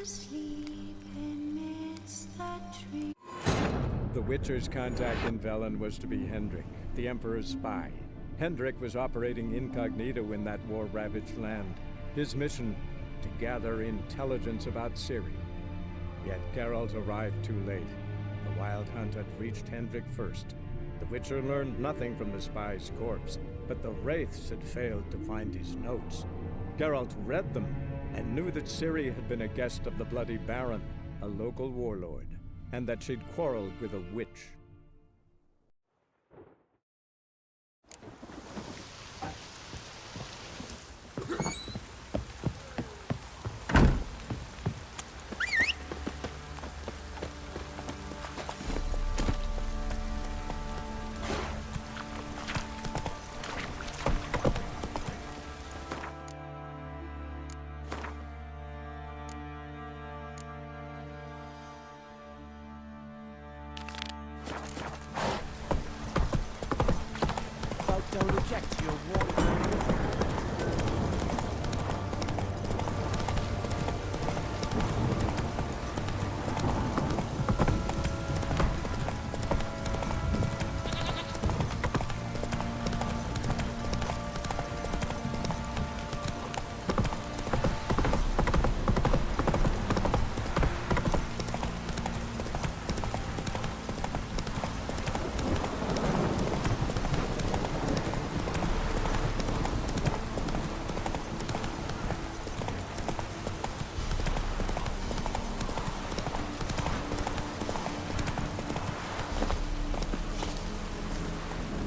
sleep amidst the trees. The Witcher's contact in Velen was to be Hendrik, the Emperor's spy. Hendrik was operating incognito in that war-ravaged land. His mission, to gather intelligence about Ciri. Yet Geralt arrived too late. The Wild Hunt had reached Hendrik first. The Witcher learned nothing from the spy's corpse, but the Wraiths had failed to find his notes. Geralt read them and knew that Ciri had been a guest of the Bloody Baron, a local warlord, and that she'd quarreled with a witch. Don't reject your warning.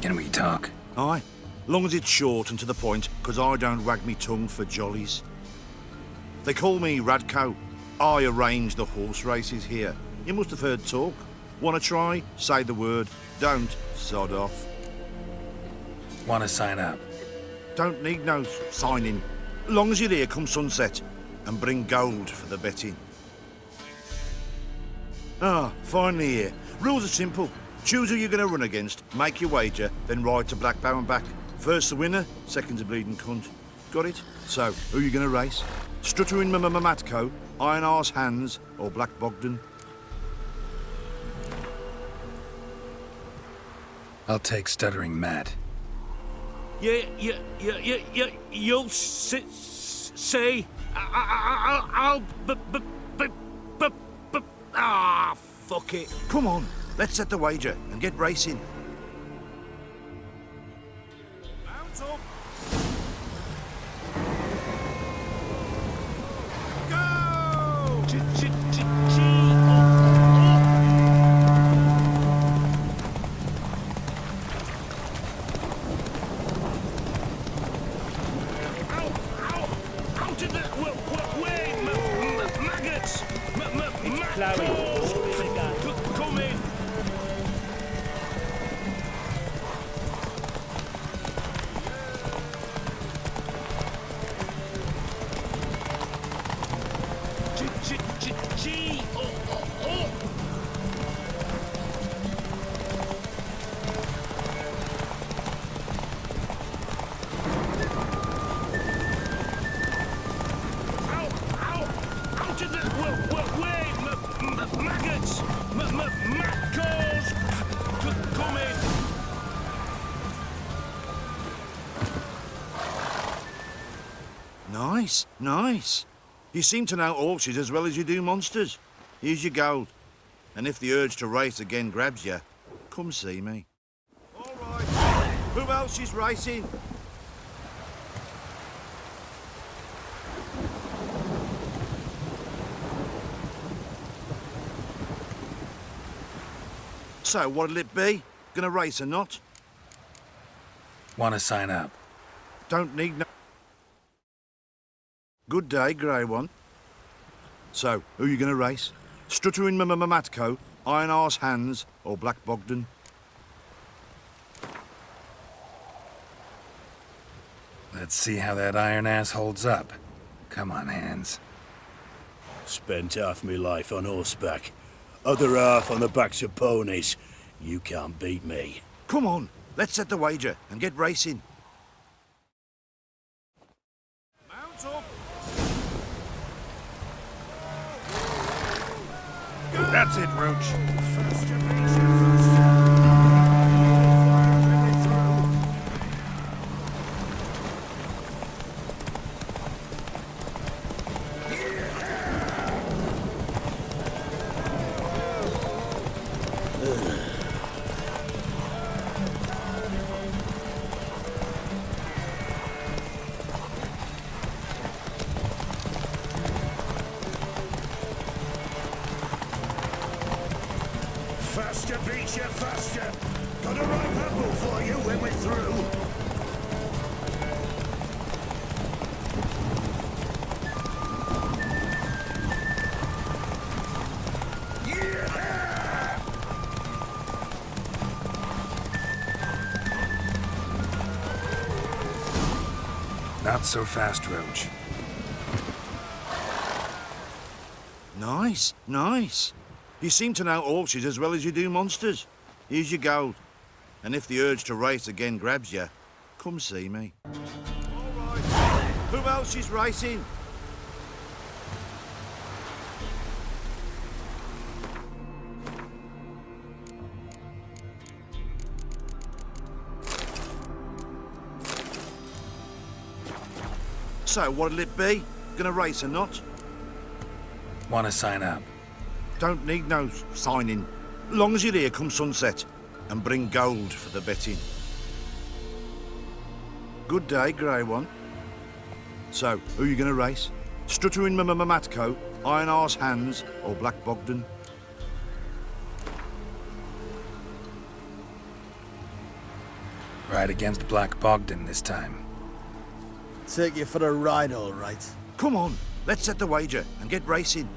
Can we talk? Aye, long as it's short and to the point, 'cause I don't wag me tongue for jollies. They call me Radko. I arrange the horse races here. You must have heard talk. Wanna try? Say the word. Don't, sod off. Want to sign up? Don't need no signing. Long as you're here come sunset, and bring gold for the betting. Ah, finally here. Rules are simple. Choose who you're going to run against, make your wager, then ride to Blackbow and back. First the winner, second's a bleeding cunt. Got it? So, who you going to race? Stuttering Matko, Iron Arse Hands, or Black Bogdan? I'll take Stuttering Matt. You'll say, I'll, fuck it. Come on, let's set the wager and get racing. Mount up. Go! Out of the way, maggots! Come in! Nice, nice. You seem to know horses as well as you do monsters. Here's your gold. And if the urge to race again grabs you, come see me. All right. Who else is racing? So, what'll it be? Gonna race or not? Want to sign up? Don't need no... Good day, grey one. So, who you gonna race? Stuttering Matko, Iron Arse Hands, or Black Bogdan? Let's see how that iron ass holds up. Come on, Hands. Spent half my life on horseback, other half on the backs of ponies. You can't beat me. Come on, let's set the wager and get racing. Mount up! That's it, Roach. Faster, beat you faster. Got a right apple for you when we're through. Not so fast, Roach. Nice, nice. You seem to know horses as well as you do monsters. Here's your gold. And if the urge to race again grabs you, come see me. All right. Who else is racing? So, what'll it be? Gonna race or not? Want to sign up? Don't need no signing. Long as you're here come sunset. And bring gold for the betting. Good day, grey one. So, who you gonna race? Stuttering Matco, Iron Arse Hands, or Black Bogdan? Ride against Black Bogdan this time. Take you for a ride, all right. Come on, let's set the wager and get racing.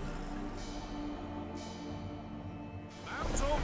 Mount up.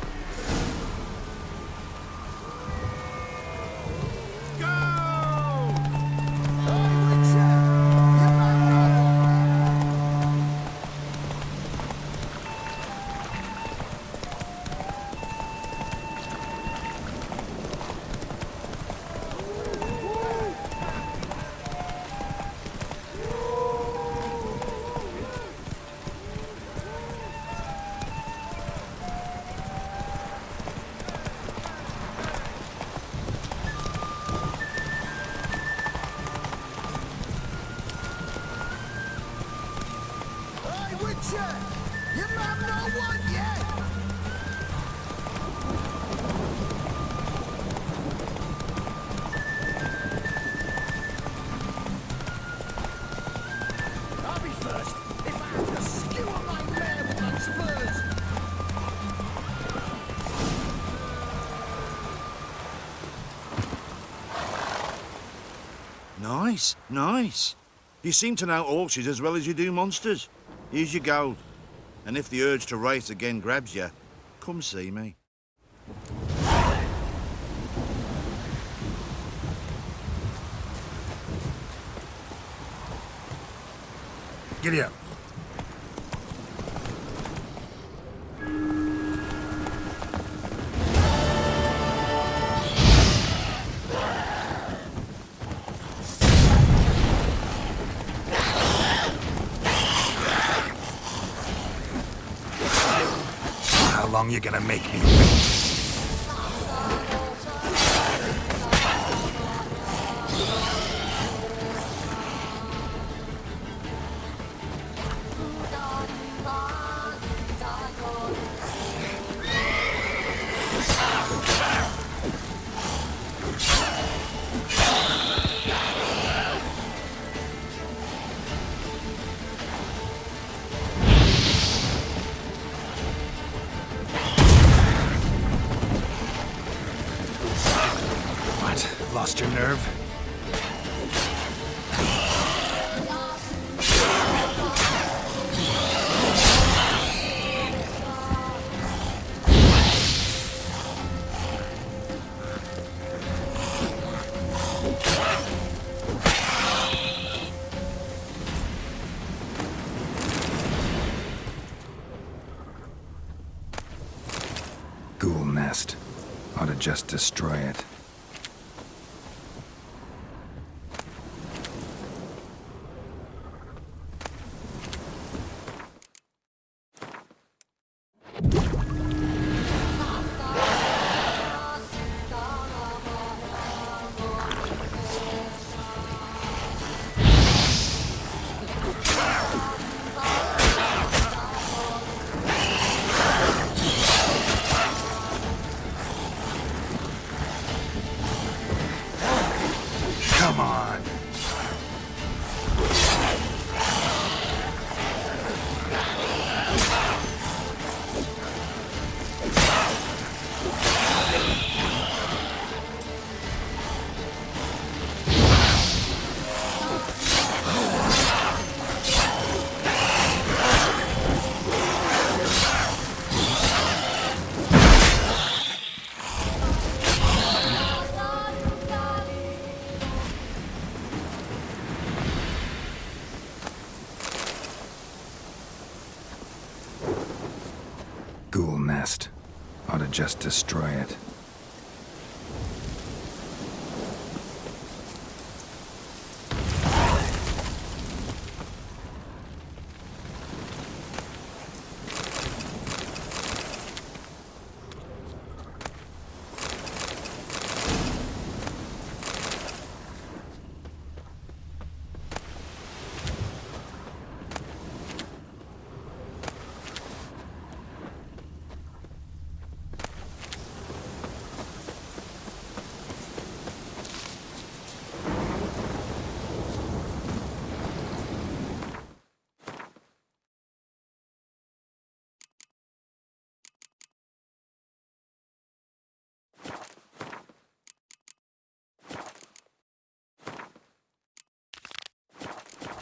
Nice, nice. You seem to know horses as well as you do monsters. Here's your gold. And if the urge to race again grabs you, come see me. Giddy up. How long you gonna make me wait? Lost your nerve? Ghoul nest. Ought to just destroy it. ghoul nest. Ought to just destroy it.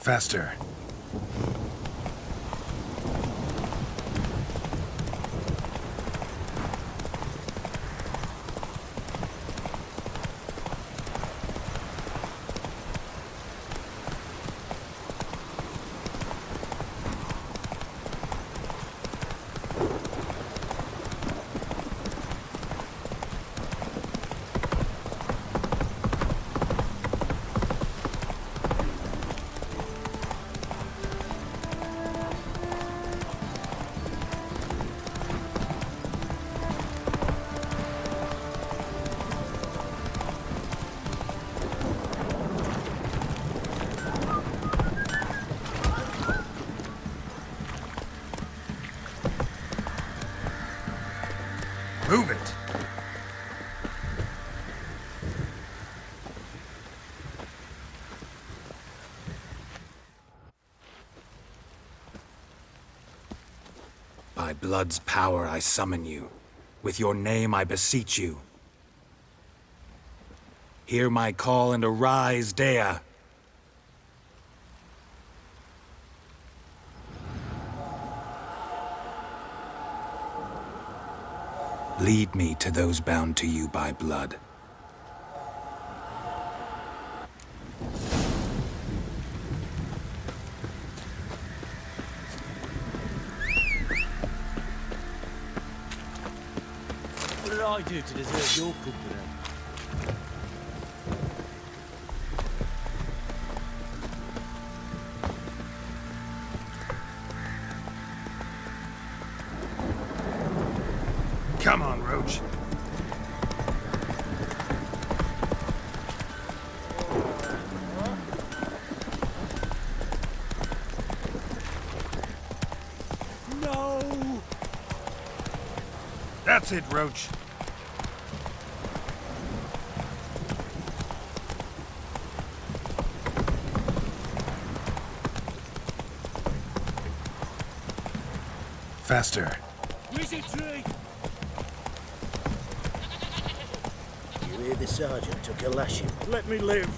Faster. Move it! By blood's power I summon you. With your name I beseech you. Hear my call and arise, Dea. Lead me to those bound to you by blood. What did I do to deserve your company? Come on, Roach. No! That's it, Roach. Faster. Wizzy tree! You hear the sergeant took a lashing. Let me live.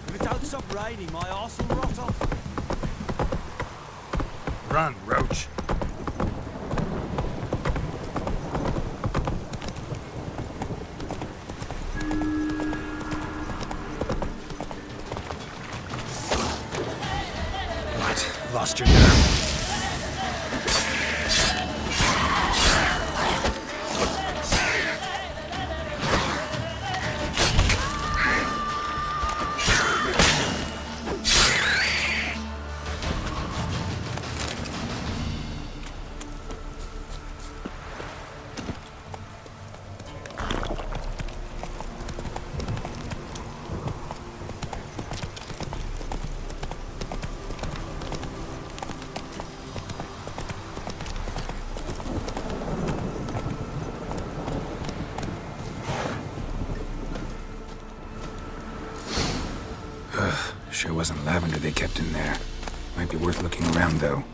If it don't stop raining, my arse will rot off. Run, Roach. What? Lost your nerve? Sure wasn't lavender they kept in there. Might be worth looking around, though.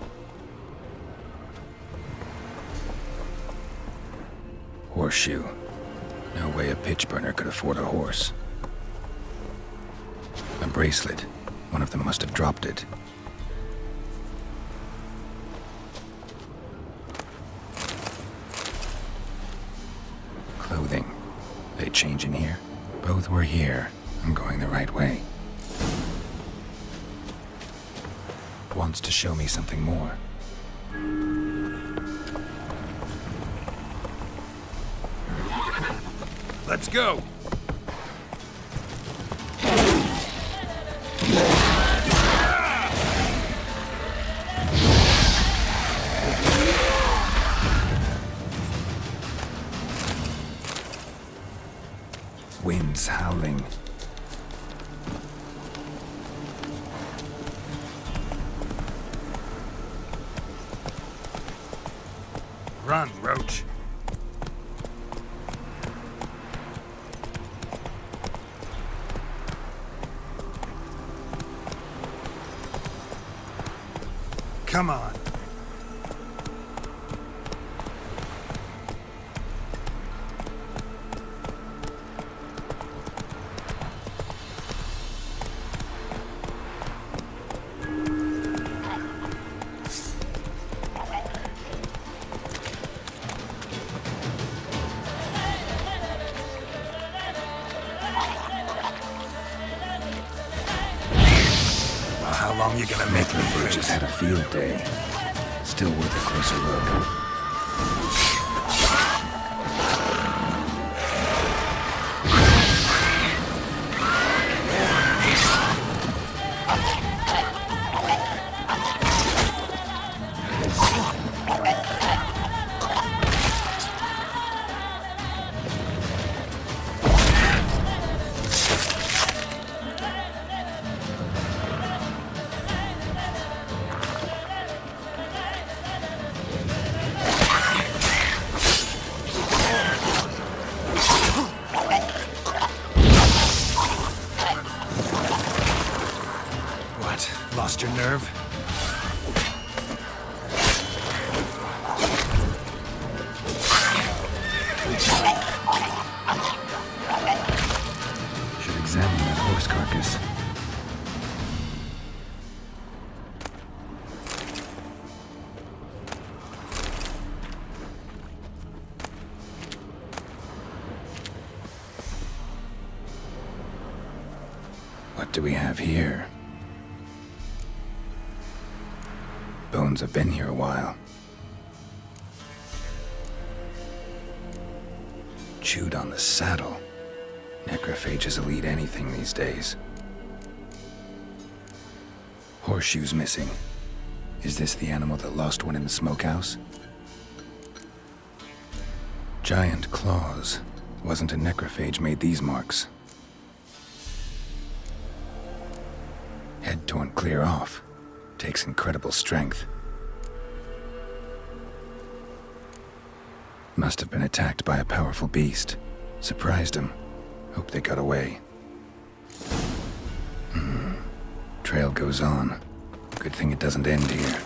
Horseshoe. No way a pitch burner could afford a horse. A bracelet. One of them must have dropped it. Clothing. They change in here? Both were here. I'm going the right way. wants to show me something more. Let's go! Winds howling. Run, Roach. Come on. Well, how long you gonna make me for Just had a field day. Still worth a closer look. What? Lost your nerve? Should examine that horse carcass. What do we have here? Bones have been here a while. Chewed on the saddle. Necrophages will eat anything these days. Horseshoes missing. Is this the animal that lost one in the smokehouse? Giant claws. Wasn't a necrophage made these marks. Head torn clear off. Takes incredible strength. Must have been attacked by a powerful beast. Surprised him. Hope they got away. Trail goes on. Good thing it doesn't end here.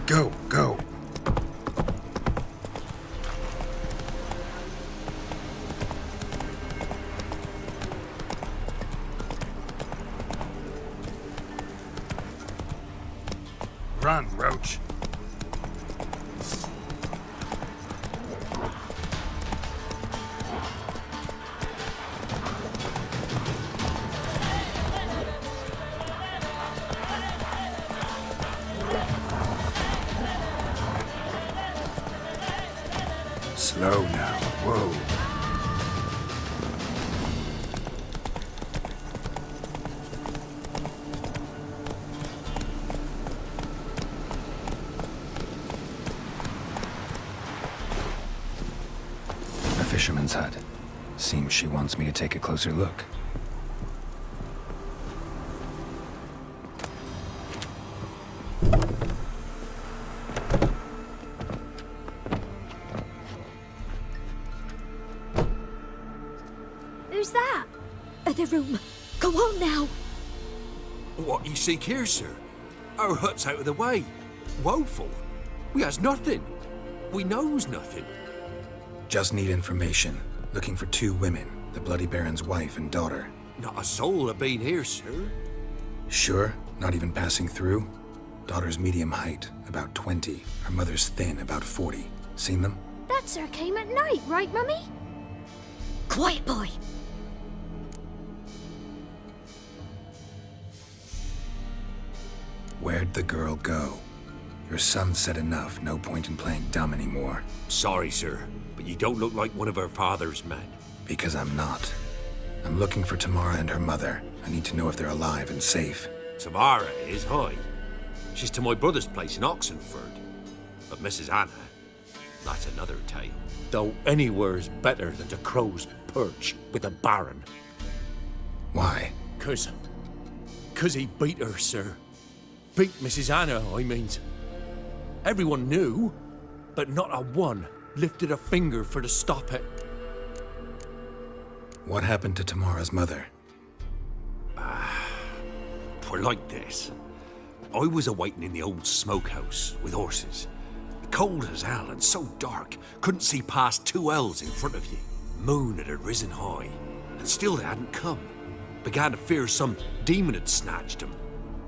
Go, go. Run, Roach. Slow now. Whoa. A fisherman's hut. Seems she wants me to take a closer look. Who's that? The room. Go on now. What you seek here, sir? Our hut's out of the way. Woeful. We has nothing. We knows nothing. Just need information. Looking for 2 women. The Bloody Baron's wife and daughter. Not a soul have been here, sir. Sure? Not even passing through? Daughter's medium height, about 20. Her mother's thin, about 40. Seen them? That sir came at night, right, Mummy? Quiet, boy. Where'd the girl go? Your son said enough. No point in playing dumb anymore. Sorry, sir, but you don't look like one of her father's men. Because I'm not. I'm looking for Tamara and her mother. I need to know if they're alive and safe. Tamara is, hi. She's to my brother's place in Oxenford. But Mrs. Anna, that's another tale. Though anywhere's better than the Crow's Perch with a baron. Why? Cause he beat her, sir. Beat Mrs. Anna, I mean. Everyone knew, but not a one lifted a finger for to stop it. What happened to Tamara's mother? Twere like this. I was awaiting in the old smokehouse with horses. Cold as hell and so dark, couldn't see past 2 ells in front of you. Moon had risen high, and still they hadn't come. Began to fear some demon had snatched them.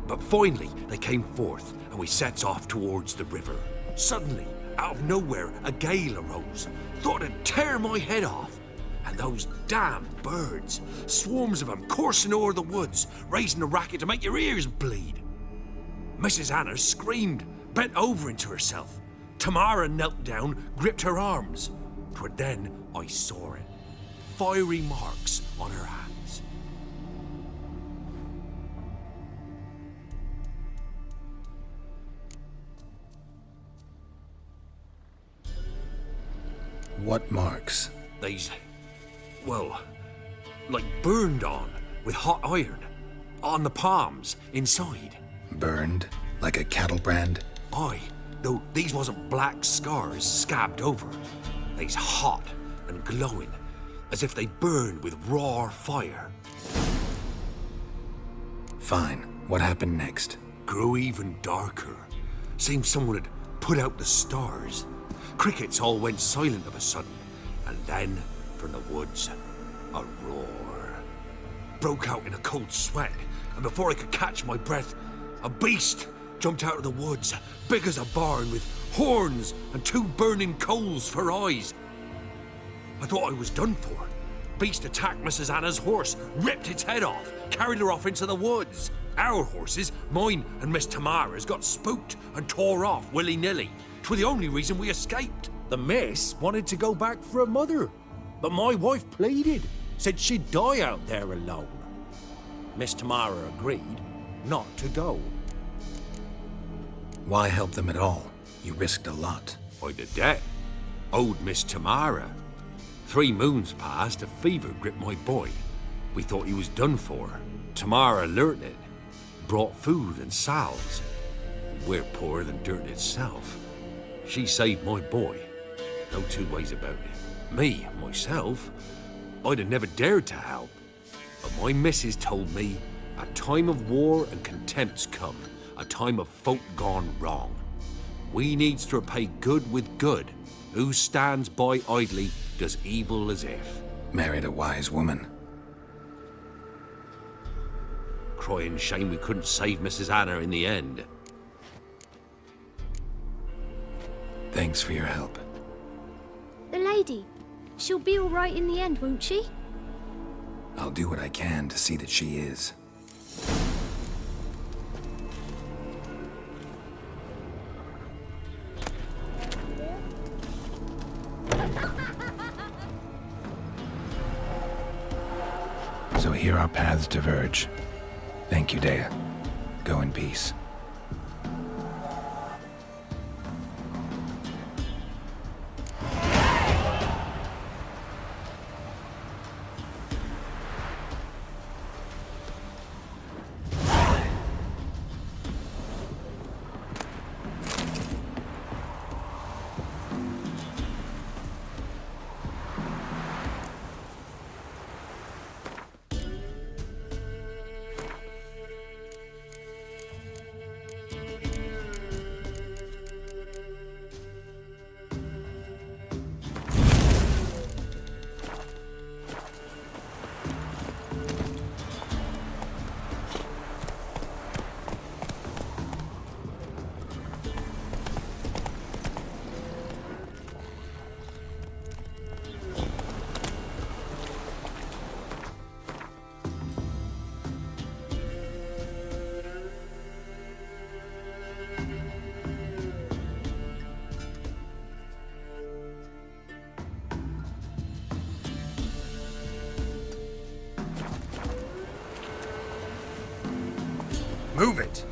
But finally, they came forth, and we sets off towards the river. Suddenly, out of nowhere, a gale arose. Thought it'd tear my head off. And those damn birds, swarms of them coursing o'er the woods, raising a racket to make your ears bleed. Mrs. Anna screamed, bent over into herself. Tamara knelt down, gripped her arms. 'Twere then I saw it. Fiery marks on her hands. What marks? They's, well, like burned on with hot iron. On the palms, inside. Burned? Like a cattle brand? Aye, though these wasn't black scars scabbed over. They's hot and glowing, as if they burned with raw fire. Fine. What happened next? Grew even darker. Seemed someone had put out the stars. Crickets all went silent of a sudden, and then, from the woods, a roar. Broke out in a cold sweat, and before I could catch my breath, a beast jumped out of the woods, big as a barn, with horns and 2 burning coals for eyes. I thought I was done for. Beast attacked Mrs. Anna's horse, ripped its head off, carried her off into the woods. Our horses, mine and Miss Tamara's, got spooked and tore off willy-nilly. 'Twere the only reason we escaped. The miss wanted to go back for her mother, but my wife pleaded, said she'd die out there alone. Miss Tamara agreed not to go. Why help them at all? You risked a lot. I'd a debt. Owed Miss Tamara. 3 moons passed, a fever gripped my boy. We thought he was done for. Tamara learnt it. Brought food and salves. We're poorer than dirt itself. She saved my boy. No 2 ways about it. Me, myself, I'd have never dared to help. But my missus told me a time of war and contempt's come. A time of folk gone wrong. We needs to repay good with good. Who stands by idly does evil as if. Married a wise woman. Crying shame we couldn't save Mrs. Anna in the end. Thanks for your help. The lady. She'll be all right in the end, won't she? I'll do what I can to see that she is. So here our paths diverge. Thank you, Dea. Go in peace. Move it!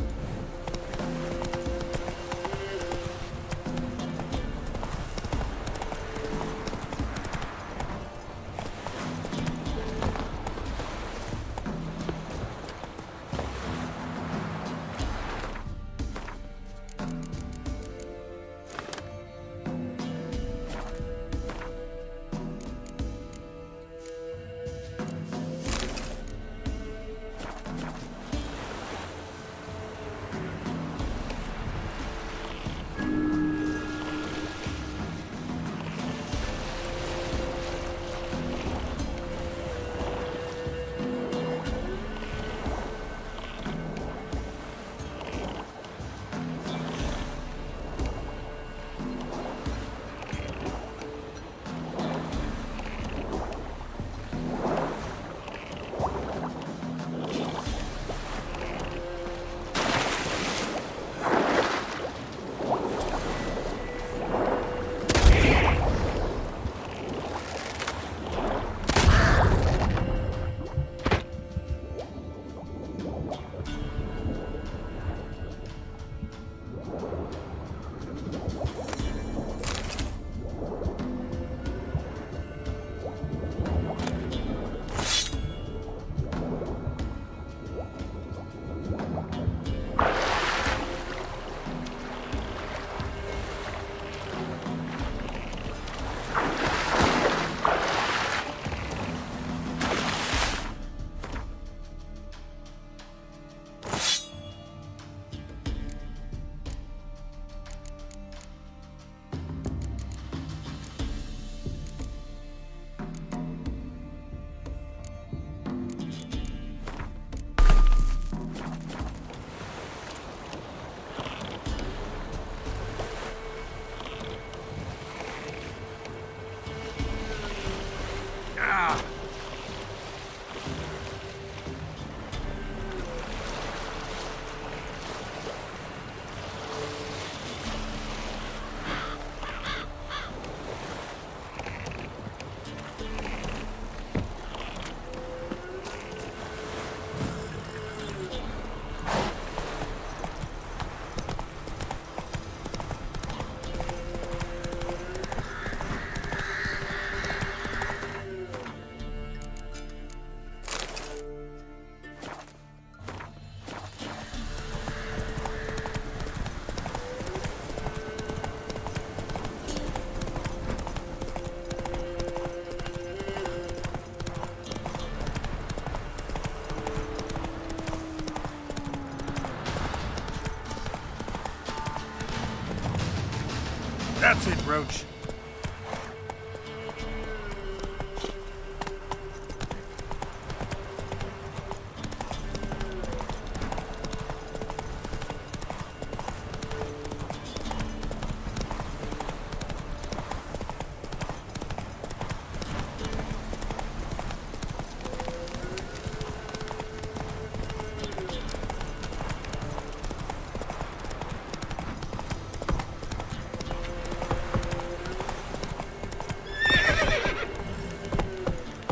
That's it, Roach.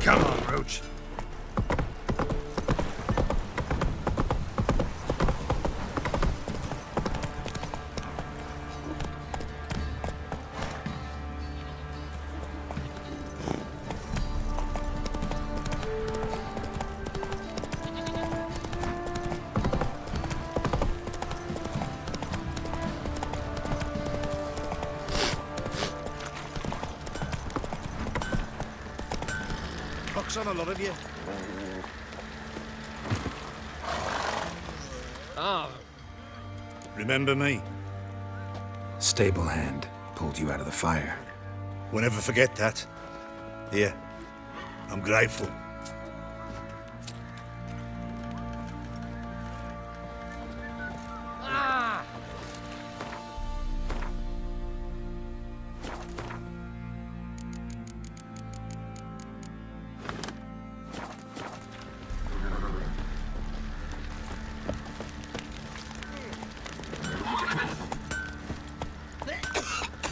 Come on, Roach. Pox on a lot of you. Remember me? Stable hand pulled you out of the fire. We'll never forget that. Here, I'm grateful.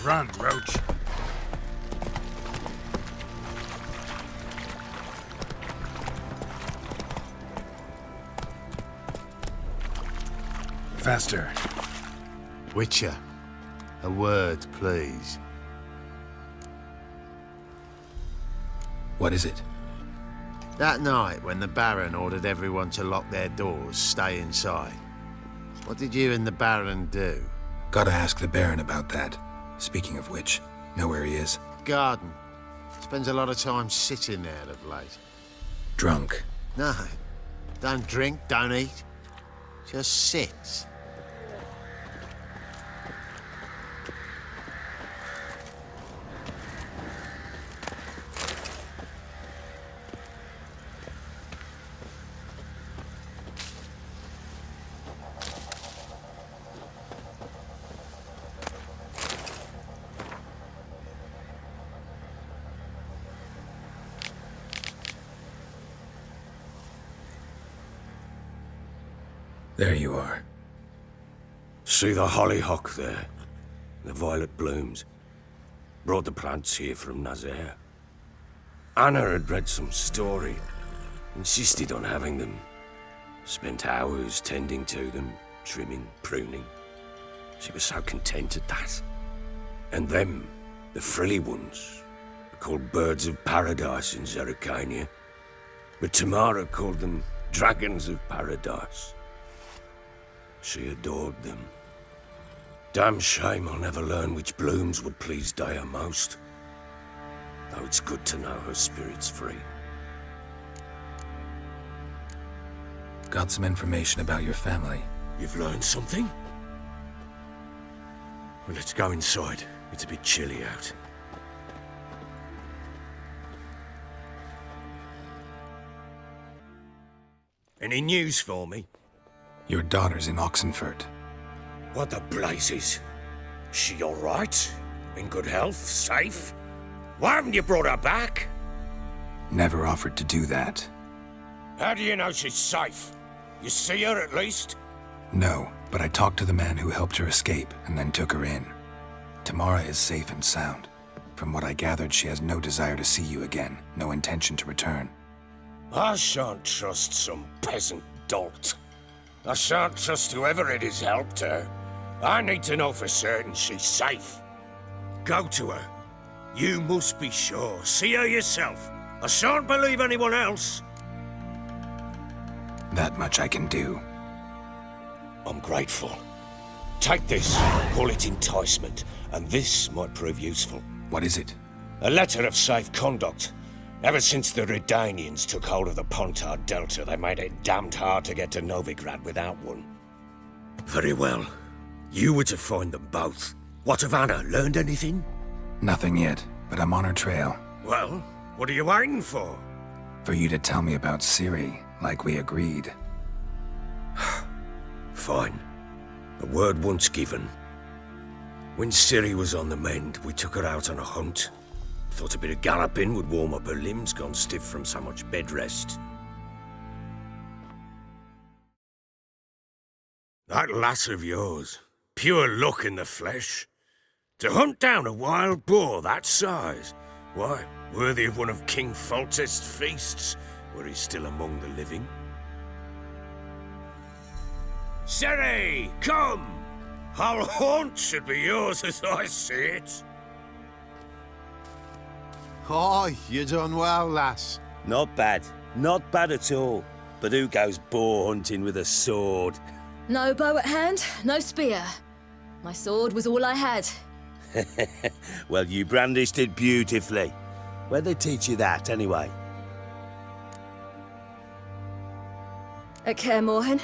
Run, Roach. Faster. Witcher, a word, please. What is it? That night when the Baron ordered everyone to lock their doors, stay inside. What did you and the Baron do? Gotta ask the Baron about that. Speaking of which, know where he is? Garden. Spends a lot of time sitting there of late. Drunk. No. Don't drink, don't eat. Just sits. There you are. See the hollyhock there? The violet blooms. Brought the plants here from Nazaire. Anna had read some story. Insisted on having them. Spent hours tending to them, trimming, pruning. She was so content at that. And them, the frilly ones, are called birds of paradise in Zerrikania. But Tamara called them dragons of paradise. She adored them. Damn shame I'll never learn which blooms would please Dea most. Though it's good to know her spirit's free. Got some information about your family. You've learned something? Well, let's go inside. It's a bit chilly out. Any news for me? Your daughter's in Oxenfurt. What the blazes? She all right? In good health? Safe? Why haven't you brought her back? Never offered to do that. How do you know she's safe? You see her at least? No, but I talked to the man who helped her escape and then took her in. Tamara is safe and sound. From what I gathered, she has no desire to see you again, no intention to return. I shan't trust some peasant dolt. I shan't trust whoever it is helped her. I need to know for certain she's safe. Go to her. You must be sure. See her yourself. I shan't believe anyone else. That much I can do. I'm grateful. Take this, call it enticement, and this might prove useful. What is it? A letter of safe conduct. Ever since the Redanians took hold of the Pontar Delta, they made it damned hard to get to Novigrad without one. Very well. You were to find them both. What of Anna? Learned anything? Nothing yet, but I'm on her trail. Well, what are you waiting for? For you to tell me about Ciri, like we agreed. Fine. A word once given. When Ciri was on the mend, we took her out on a hunt. Thought a bit of galloping would warm up her limbs, gone stiff from so much bed rest. That lass of yours, pure luck in the flesh. To hunt down a wild boar that size, why, worthy of one of King Foltest's feasts, were he still among the living. Ciri, come! Our haunt should be yours as I see it. Aye, you done well, lass. Not bad. Not bad at all. But who goes boar hunting with a sword? No bow at hand, no spear. My sword was all I had. Well, you brandished it beautifully. Where'd they teach you that, anyway? At Kaer Morhen.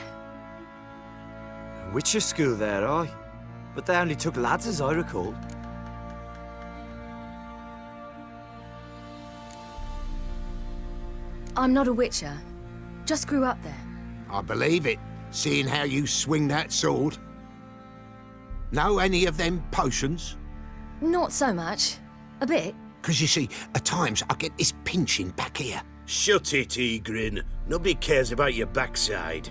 Witcher school there, aye. But they only took lads, as I recall. I'm not a witcher. Just grew up there. I believe it, seeing how you swing that sword. Know any of them potions? Not so much. A bit. 'Cause you see, at times I get this pinching back here. Shut it, Egrin. Nobody cares about your backside.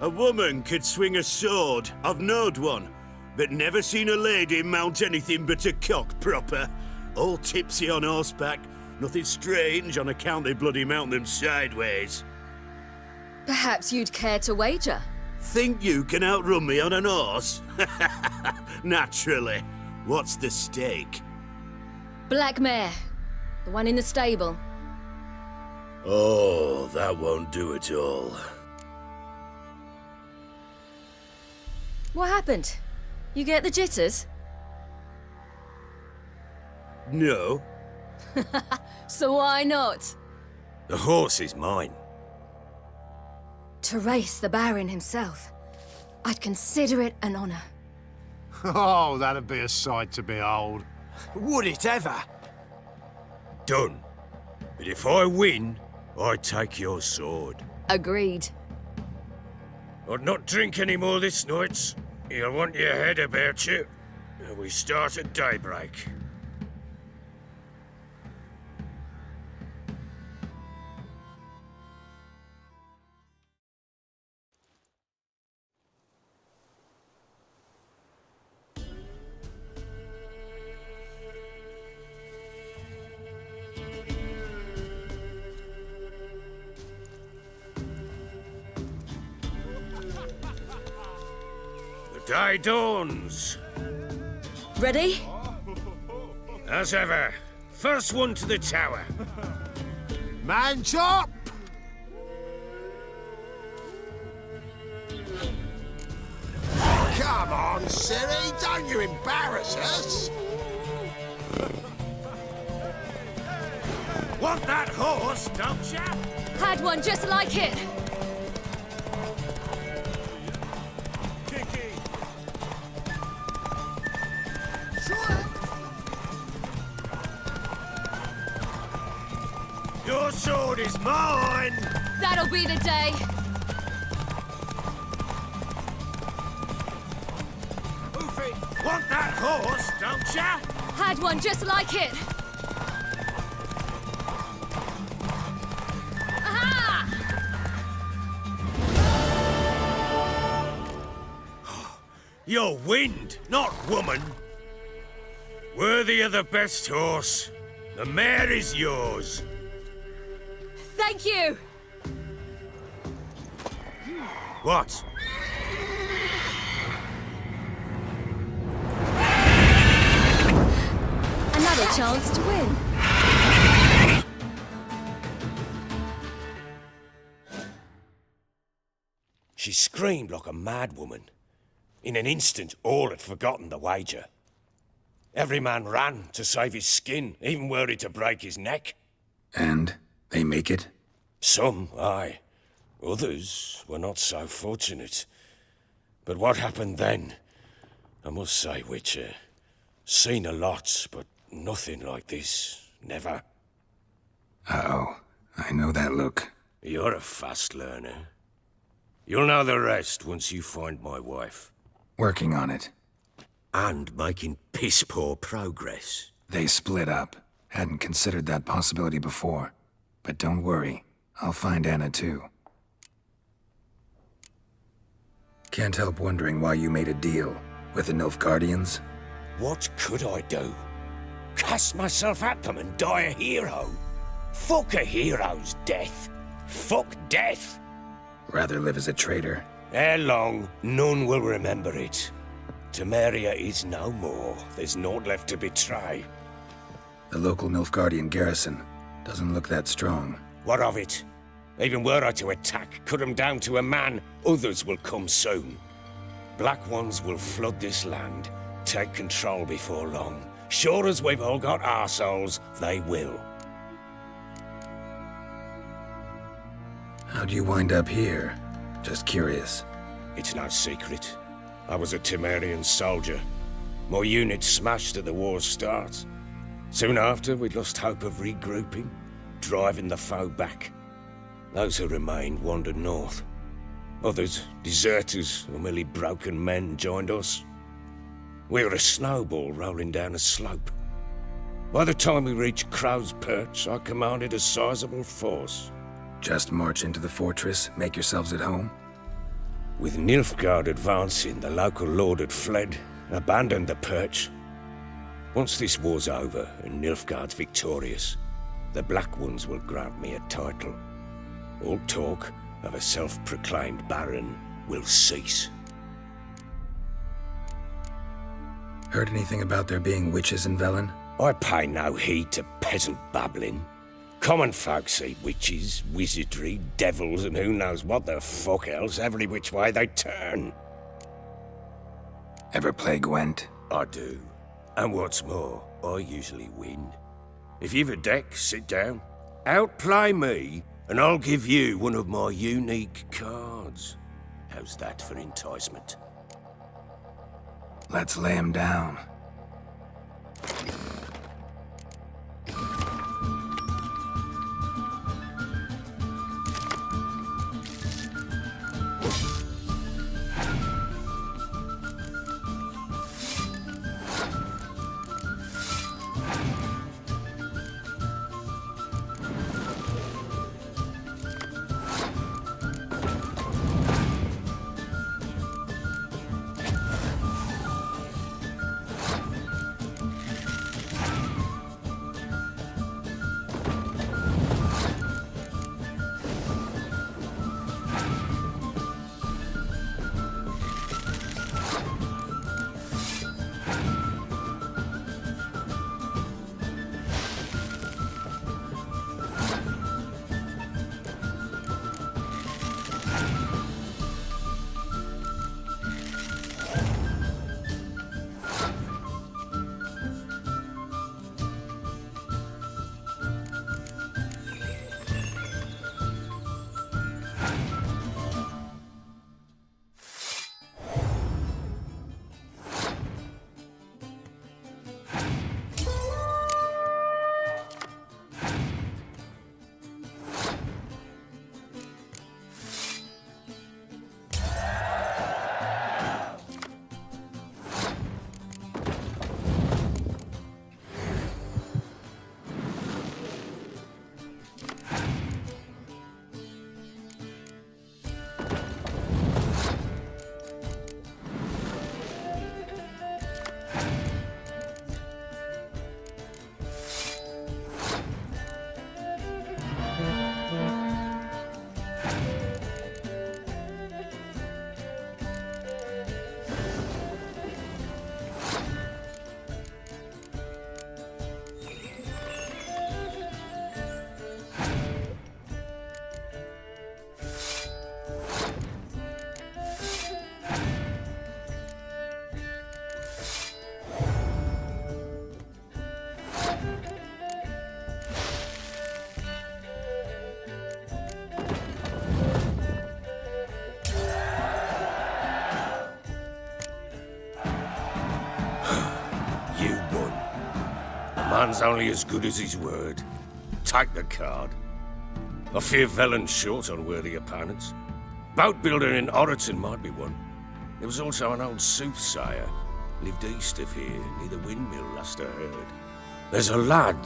A woman could swing a sword. I've knowed one. But never seen a lady mount anything but a cock proper. All tipsy on horseback. Nothing strange on account they bloody mount them sideways. Perhaps you'd care to wager? Think you can outrun me on an horse? Naturally. What's the stake? Black mare. The one in the stable. Oh, that won't do it all. What happened? You get the jitters? No. So why not? The horse is mine. To race the Baron himself. I'd consider it an honor. Oh, that'd be a sight to behold. Would it ever? Done. But if I win, I take your sword. Agreed. I'd not drink any more this night. You'll want your head about you. We start at daybreak. Day dawns. Ready? As ever. First one to the tower. Man chop! Come on, Ciri, don't you embarrass us! Want that horse, don't ya? Had one just like it. Your sword is mine! That'll be the day. Want that horse, don't ya? Had one just like it. Aha! You're wind, not woman. Worthy of the best horse. The mare is yours. Thank you. What? Another chance to win. She screamed like a mad woman. In an instant, all had forgotten the wager. Every man ran to save his skin, even were he to break his neck. And they make it? Some, aye. Others were not so fortunate. But what happened then? I must say, Witcher, seen a lot, but nothing like this. Never. Uh-oh. I know that look. You're a fast learner. You'll know the rest once you find my wife. Working on it. And making piss-poor progress. They split up. Hadn't considered that possibility before. But don't worry. I'll find Anna too. Can't help wondering why you made a deal with the Nilfgaardians. What could I do? Cast myself at them and die a hero? Fuck a hero's death. Fuck death. Rather live as a traitor. Ere long, none will remember it. Temeria is no more. There's naught left to betray. The local Nilfgaardian garrison doesn't look that strong. What of it? Even were I to attack, cut them down to a man, others will come soon. Black Ones will flood this land, take control before long. Sure as we've all got arseholes, they will. How'd you wind up here? Just curious. It's no secret. I was a Temerian soldier. My unit smashed at the war's start. Soon after, we'd lost hope of regrouping, driving the foe back. Those who remained wandered north. Others, deserters or merely broken men, joined us. We were a snowball rolling down a slope. By the time we reached Crow's Perch, I commanded a sizable force. Just march into the fortress, make yourselves at home? With Nilfgaard advancing, the local lord had fled, abandoned the perch. Once this war's over and Nilfgaard's victorious, the Black Ones will grant me a title. All talk of a self-proclaimed baron will cease. Heard anything about there being witches in Velen? I pay no heed to peasant babbling. Common folk see witches, wizardry, devils, and who knows what the fuck else every which way they turn. Ever play Gwent? I do. And what's more, I usually win. If you've a deck, sit down. Outplay me, and I'll give you one of my unique cards. How's that for enticement? Let's lay him down. Man's only as good as his word. Take the card. I fear Velen's short on worthy opponents. Boat builder in Oroton might be one. There was also an old soothsayer. Lived east of here, near the windmill, last I heard. There's a lad,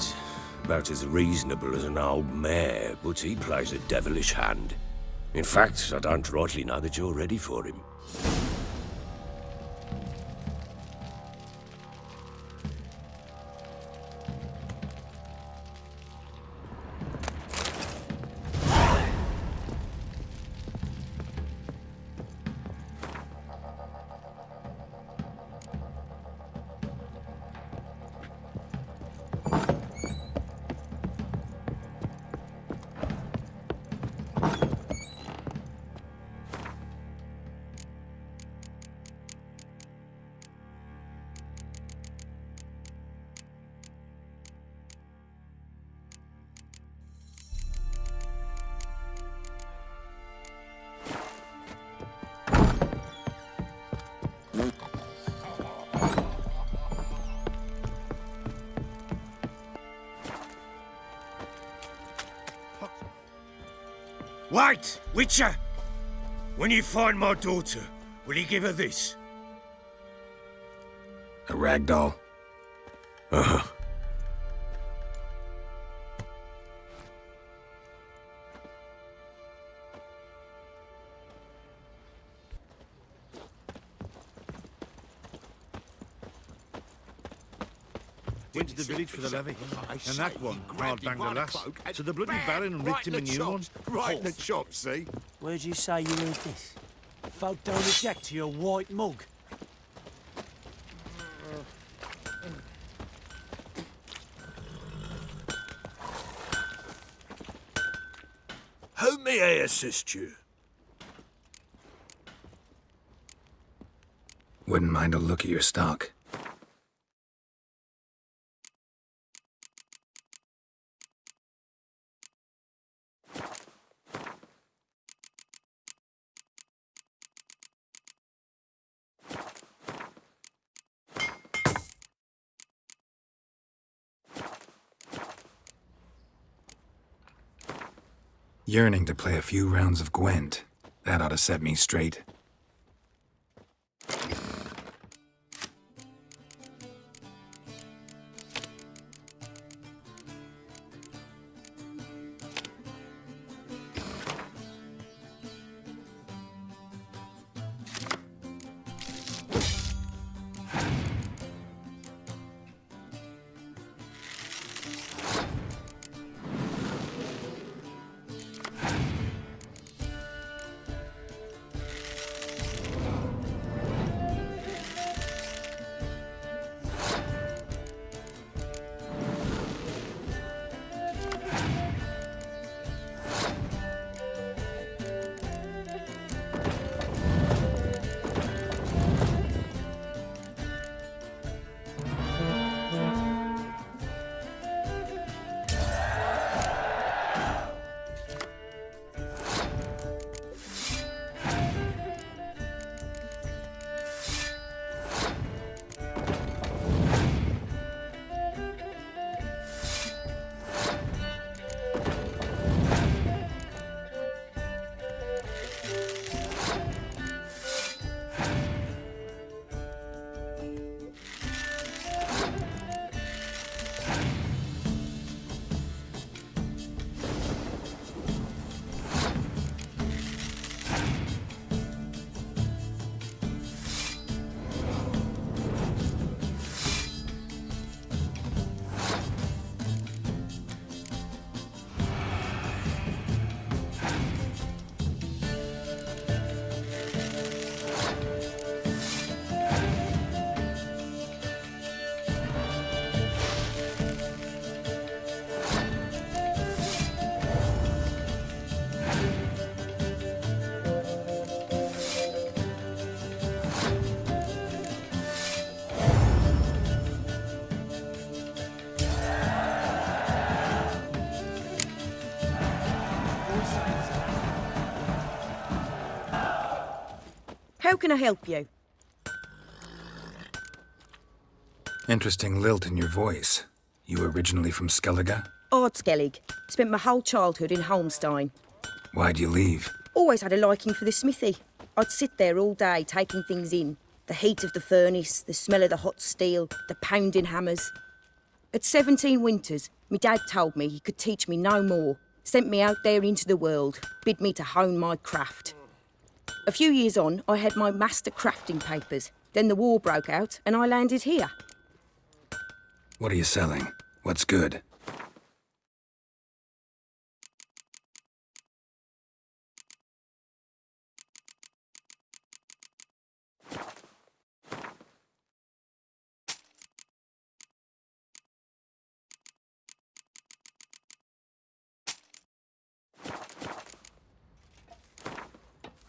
about as reasonable as an old mare, but he plays a devilish hand. In fact, I don't rightly know that you're ready for him. Wait, Witcher! When you find my daughter, will you give her this? A ragdoll? Uh-huh. Went to the village for the levy, and that one hard banged the lass. So the bloody baron ripped him a new one. Right in the chop, see? Where'd you say you learned this? Folk don't object to your white mug. How may I assist you? Wouldn't mind a look at your stock. Yearning to play a few rounds of Gwent. That ought to set me straight. How can I help you? Interesting lilt in your voice. You originally from Skellige? Ardskellig. Spent my whole childhood in Holmstein. Why'd you leave? Always had a liking for the smithy. I'd sit there all day taking things in. The heat of the furnace, the smell of the hot steel, the pounding hammers. At 17 winters, my dad told me he could teach me no more. Sent me out there into the world, bid me to hone my craft. A few years on, I had my master crafting papers. Then the war broke out and I landed here. What are you selling? What's good?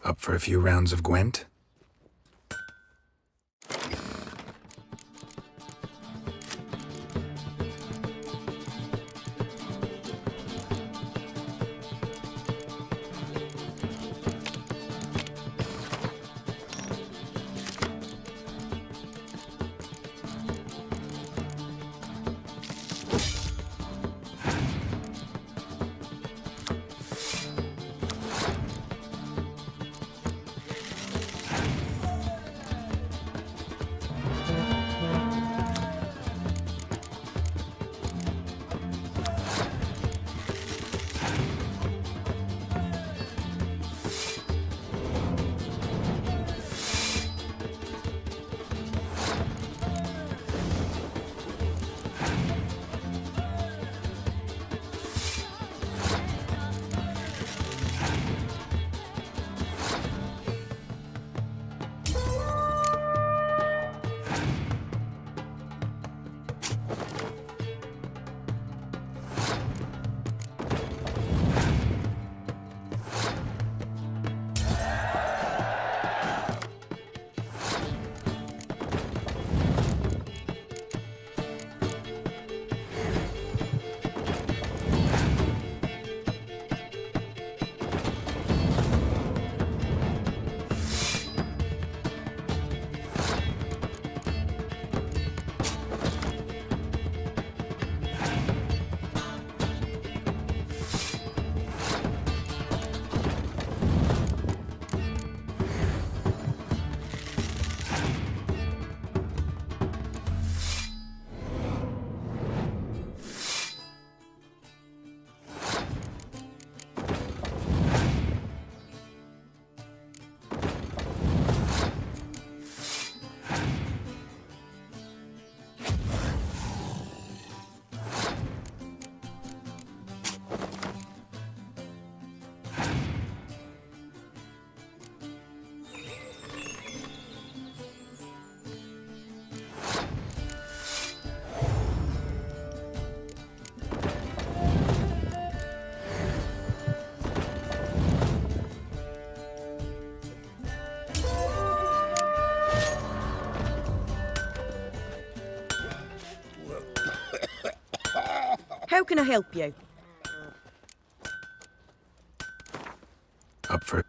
Up for a few rounds of Gwent? can I help you? Up for...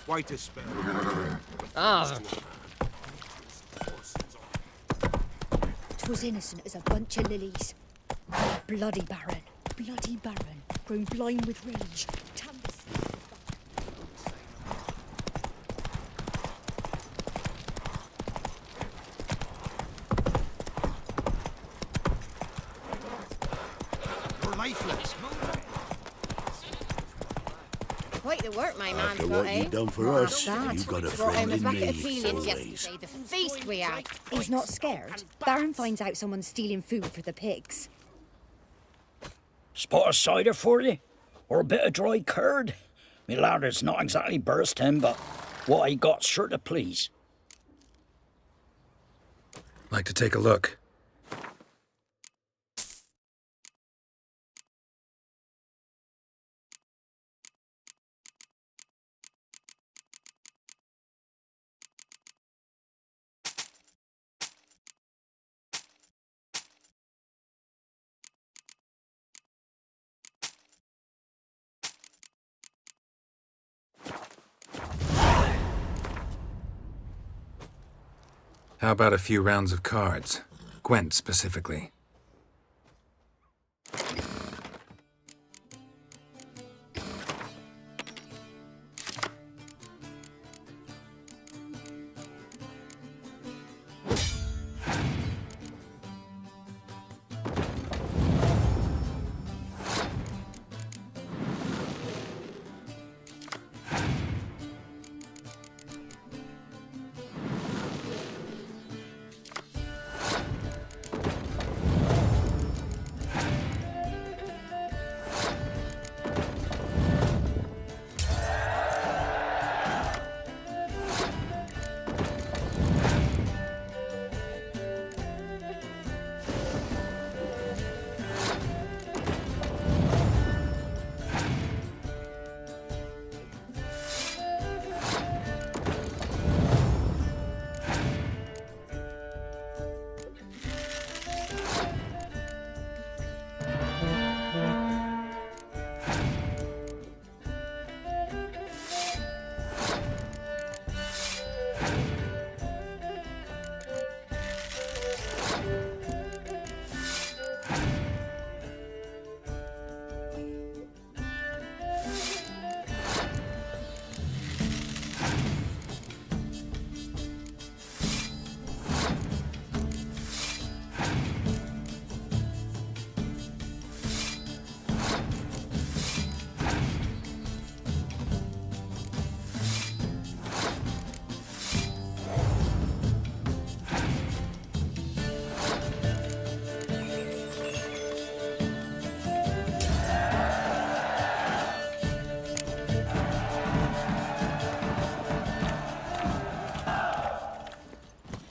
Wait a spell. Ah. 'Twas innocent as a bunch of lilies. Bloody Baron. Bloody Baron. Grown blind with rage. We're lifeless. Quite the work my man's After got, what eh? you've done for us, you've got a Brought home friend a in bucket me, of feelings Ciri. yesterday. The feast we had. He's not scared. Baron finds out someone's stealing food for the pigs. Spot of cider for you? Or a bit of dry curd? Me larders not exactly bursting, but what I got's sure to please. Like to take a look. How about a few rounds of cards? Gwent specifically.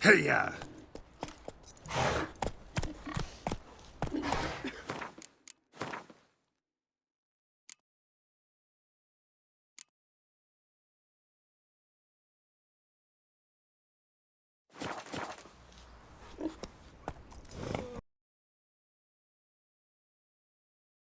Hey,